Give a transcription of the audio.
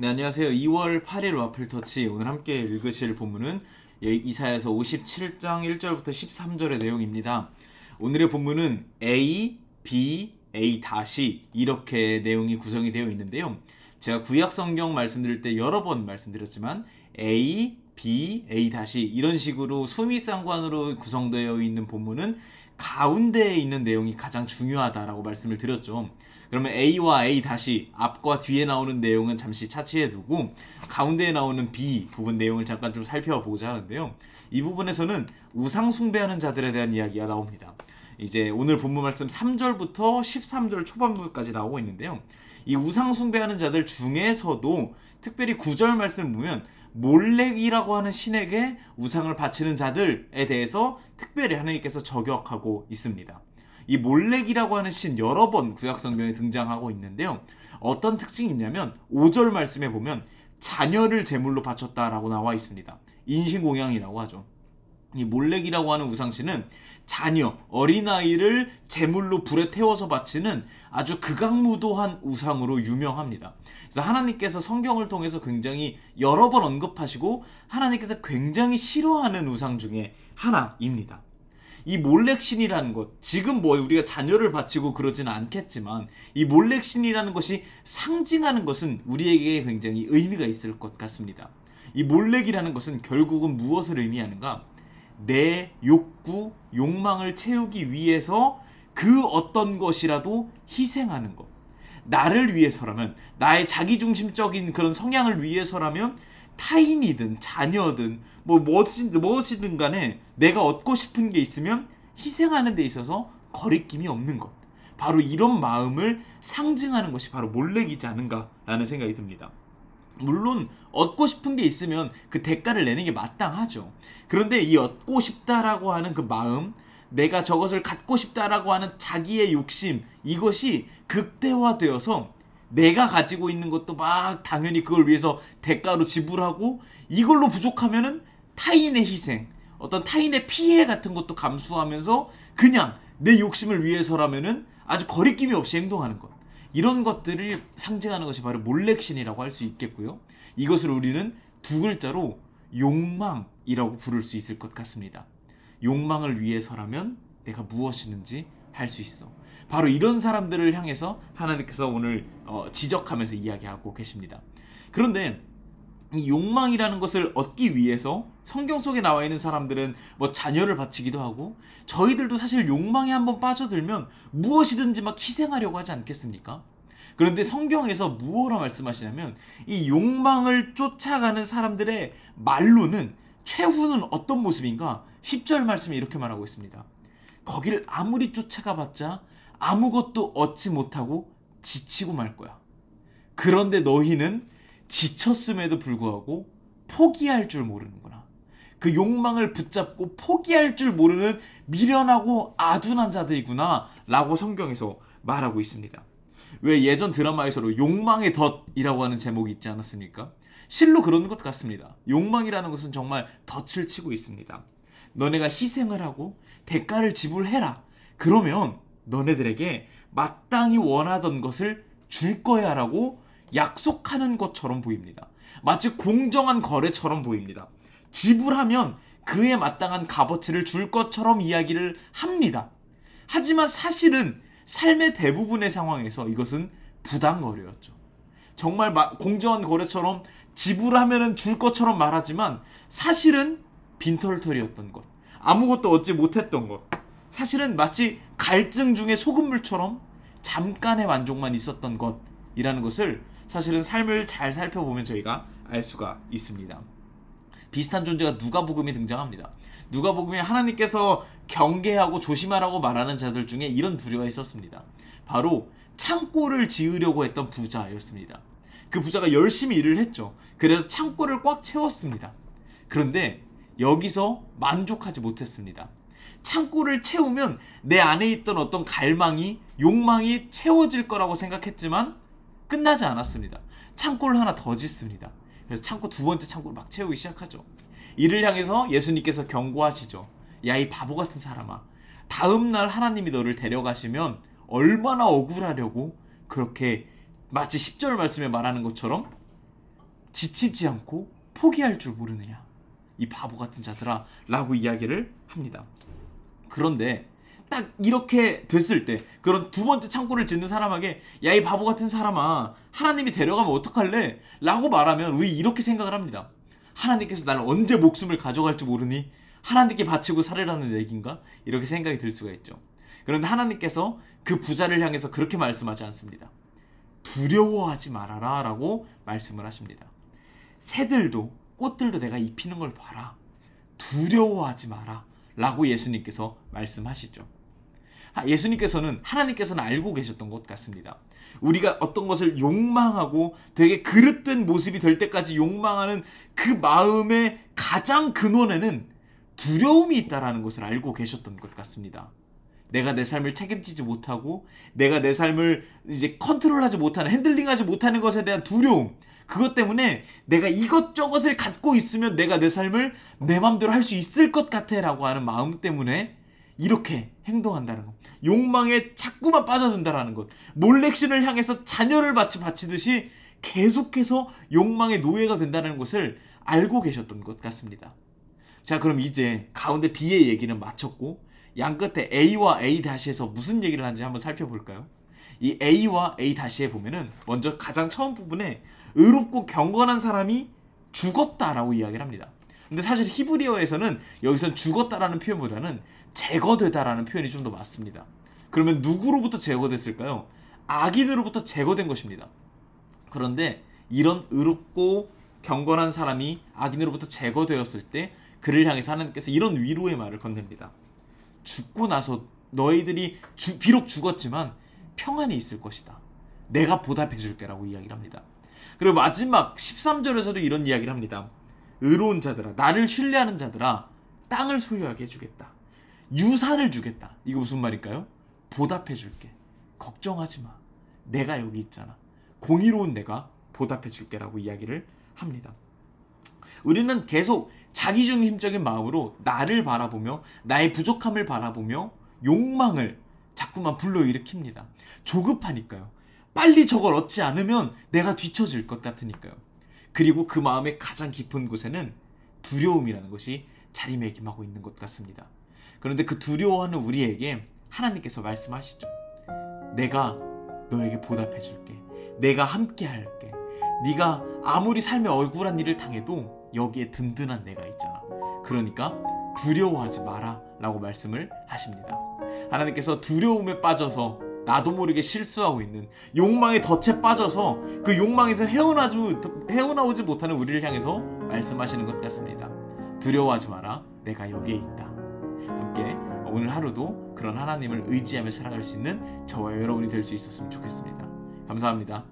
네, 안녕하세요. 2월 8일 와플터치. 오늘 함께 읽으실 본문은 이사야서 57장 1절부터 13절의 내용입니다. 오늘의 본문은 A, B, A 다시 이렇게 내용이 구성이 되어 있는데요. 제가 구약 성경 말씀드릴 때 여러 번 말씀드렸지만 A, B, A 다시 이런 식으로 수미상관으로 구성되어 있는 본문은 가운데에 있는 내용이 가장 중요하다라고 말씀을 드렸죠. 그러면 A와 A 다시 앞과 뒤에 나오는 내용은 잠시 차치해 두고 가운데에 나오는 B 부분 내용을 잠깐 좀 살펴보고자 하는데요. 이 부분에서는 우상 숭배하는 자들에 대한 이야기가 나옵니다. 이제 오늘 본문 말씀 3절부터 13절 초반부까지 나오고 있는데요. 이 우상 숭배하는 자들 중에서도 특별히 9절 말씀을 보면 몰렉이라고 하는 신에게 우상을 바치는 자들에 대해서 특별히 하나님께서 저격하고 있습니다. 이 몰렉이라고 하는 신 여러 번 구약 성경에 등장하고 있는데요. 어떤 특징이 있냐면 5절 말씀에 보면 자녀를 제물로 바쳤다라고 나와 있습니다. 인신공양이라고 하죠. 이 몰렉이라고 하는 우상신은 자녀, 어린아이를 제물로 불에 태워서 바치는 아주 극악무도한 우상으로 유명합니다. 그래서 하나님께서 성경을 통해서 굉장히 여러 번 언급하시고 하나님께서 굉장히 싫어하는 우상 중에 하나입니다. 이 몰렉신이라는 것, 지금 우리가 자녀를 바치고 그러지는 않겠지만 이 몰렉신이라는 것이 상징하는 것은 우리에게 굉장히 의미가 있을 것 같습니다. 이 몰렉이라는 것은 결국은 무엇을 의미하는가? 내 욕구, 욕망을 채우기 위해서 그 어떤 것이라도 희생하는 것. 나를 위해서라면, 나의 자기중심적인 그런 성향을 위해서라면 타인이든 자녀든 무엇이든 간에 내가 얻고 싶은 게 있으면 희생하는 데 있어서 거리낌이 없는 것. 바로 이런 마음을 상징하는 것이 바로 몰렉이지 않은가라는 생각이 듭니다. 물론 얻고 싶은 게 있으면 그 대가를 내는 게 마땅하죠. 그런데 이 얻고 싶다라고 하는 그 마음, 내가 저것을 갖고 싶다라고 하는 자기의 욕심, 이것이 극대화되어서 내가 가지고 있는 것도 막 당연히 그걸 위해서 대가로 지불하고 이걸로 부족하면은 타인의 희생, 어떤 타인의 피해 같은 것도 감수하면서 그냥 내 욕심을 위해서라면은 아주 거리낌이 없이 행동하는 것. 이런 것들을 상징하는 것이 바로 몰렉신이라고 할 수 있겠고요. 이것을 우리는 두 글자로 욕망이라고 부를 수 있을 것 같습니다. 욕망을 위해서라면 내가 무엇이든지 할 수 있어. 바로 이런 사람들을 향해서 하나님께서 오늘 지적하면서 이야기하고 계십니다. 그런데 이 욕망이라는 것을 얻기 위해서 성경 속에 나와 있는 사람들은 자녀를 바치기도 하고 저희들도 사실 욕망에 한번 빠져들면 무엇이든지 막 희생하려고 하지 않겠습니까? 그런데 성경에서 무엇라 말씀하시냐면 이 욕망을 쫓아가는 사람들의 말로는 최후는 어떤 모습인가? 10절 말씀에 이렇게 말하고 있습니다. 거기를 아무리 쫓아가봤자 아무것도 얻지 못하고 지치고 말 거야. 그런데 너희는 지쳤음에도 불구하고 포기할 줄 모르는구나. 그 욕망을 붙잡고 포기할 줄 모르는 미련하고 아둔한 자들이구나 라고 성경에서 말하고 있습니다. 왜 예전 드라마에서도 욕망의 덫이라고 하는 제목이 있지 않았습니까? 실로 그런 것 같습니다. 욕망이라는 것은 정말 덫을 치고 있습니다. 너네가 희생을 하고 대가를 지불해라. 그러면 너네들에게 마땅히 원하던 것을 줄 거야 라고 약속하는 것처럼 보입니다. 마치 공정한 거래처럼 보입니다. 지불하면 그에 마땅한 값어치를 줄 것처럼 이야기를 합니다. 하지만 사실은 삶의 대부분의 상황에서 이것은 부당거래였죠. 정말 공정한 거래처럼 지불하면 줄 것처럼 말하지만 사실은 빈털터리였던 것, 아무것도 얻지 못했던 것, 사실은 마치 갈증 중에 소금물처럼 잠깐의 만족만 있었던 것이라는 것을 사실은 삶을 잘 살펴보면 저희가 알 수가 있습니다. 비슷한 존재가 누가복음에 등장합니다. 누가복음에 하나님께서 경계하고 조심하라고 말하는 자들 중에 이런 부류가 있었습니다. 바로 창고를 지으려고 했던 부자였습니다. 그 부자가 열심히 일을 했죠. 그래서 창고를 꽉 채웠습니다. 그런데 여기서 만족하지 못했습니다. 창고를 채우면 내 안에 있던 어떤 갈망이, 욕망이 채워질 거라고 생각했지만 끝나지 않았습니다. 창고를 하나 더 짓습니다. 그래서 두 번째 창고를 막 채우기 시작하죠. 이를 향해서 예수님께서 경고하시죠. 야, 이 바보 같은 사람아, 다음날 하나님이 너를 데려가시면 얼마나 억울하려고 그렇게 마치 10절 말씀에 말하는 것처럼 지치지 않고 포기할 줄 모르느냐, 이 바보 같은 자들아 라고 이야기를 합니다. 그런데 딱 이렇게 됐을 때 그런 두 번째 창고를 짓는 사람에게 야, 이 바보 같은 사람아, 하나님이 데려가면 어떡할래? 라고 말하면 우리 이렇게 생각을 합니다. 하나님께서 나를 언제 목숨을 가져갈지 모르니 하나님께 바치고 살으라는 얘기인가? 이렇게 생각이 들 수가 있죠. 그런데 하나님께서 그 부자를 향해서 그렇게 말씀하지 않습니다. 두려워하지 말아라 라고 말씀을 하십니다. 새들도 꽃들도 내가 입히는 걸 봐라, 두려워하지 마라 라고 예수님께서 말씀하시죠. 하나님께서는 알고 계셨던 것 같습니다. 우리가 어떤 것을 욕망하고 되게 그릇된 모습이 될 때까지 욕망하는 그 마음의 가장 근원에는 두려움이 있다라는 것을 알고 계셨던 것 같습니다. 내가 내 삶을 책임지지 못하고 내가 내 삶을 이제 컨트롤하지 못하는, 핸들링하지 못하는 것에 대한 두려움, 그것 때문에 내가 이것저것을 갖고 있으면 내가 내 삶을 내 맘대로 할 수 있을 것 같아 라고 하는 마음 때문에 이렇게 행동한다는 것, 욕망에 자꾸만 빠져든다는 것, 몰렉신을 향해서 자녀를 바치듯이 계속해서 욕망의 노예가 된다는 것을 알고 계셨던 것 같습니다. 자, 그럼 이제 가운데 B의 얘기는 마쳤고 양 끝에 A와 A-에서 무슨 얘기를 하는지 한번 살펴볼까요? 이 A와 A-에 보면은 먼저 가장 처음 부분에 의롭고 경건한 사람이 죽었다라고 이야기를 합니다. 근데 사실 히브리어에서는 여기선 죽었다라는 표현보다는 제거되다라는 표현이 좀 더 맞습니다. 그러면 누구로부터 제거됐을까요? 악인으로부터 제거된 것입니다. 그런데 이런 의롭고 경건한 사람이 악인으로부터 제거되었을 때 그를 향해서 하나님께서 이런 위로의 말을 건넵니다. 죽고 나서 너희들이 비록 죽었지만 평안이 있을 것이다. 내가 보답해 줄게 라고 이야기를 합니다. 그리고 마지막 13절에서도 이런 이야기를 합니다. 의로운 자들아, 나를 신뢰하는 자들아, 땅을 소유하게 해주겠다. 유산을 주겠다. 이거 무슨 말일까요? 보답해 줄게. 걱정하지 마. 내가 여기 있잖아. 공의로운 내가 보답해 줄게 라고 이야기를 합니다. 우리는 계속 자기중심적인 마음으로 나를 바라보며 나의 부족함을 바라보며 욕망을 자꾸만 불러일으킵니다. 조급하니까요. 빨리 저걸 얻지 않으면 내가 뒤처질 것 같으니까요. 그리고 그 마음의 가장 깊은 곳에는 두려움이라는 것이 자리매김하고 있는 것 같습니다. 그런데 그 두려워하는 우리에게 하나님께서 말씀하시죠. 내가 너에게 보답해 줄게. 내가 함께 할게. 네가 아무리 삶에 억울한 일을 당해도 여기에 든든한 내가 있잖아. 그러니까 두려워하지 마라 라고 말씀을 하십니다. 하나님께서 두려움에 빠져서 나도 모르게 실수하고 있는 욕망의 덫에 빠져서 그 욕망에서 헤어나오지 못하는 우리를 향해서 말씀하시는 것 같습니다. 두려워하지 마라. 내가 여기에 있다. 함께 오늘 하루도 그런 하나님을 의지하며 살아갈 수 있는 저와 여러분이 될 수 있었으면 좋겠습니다. 감사합니다.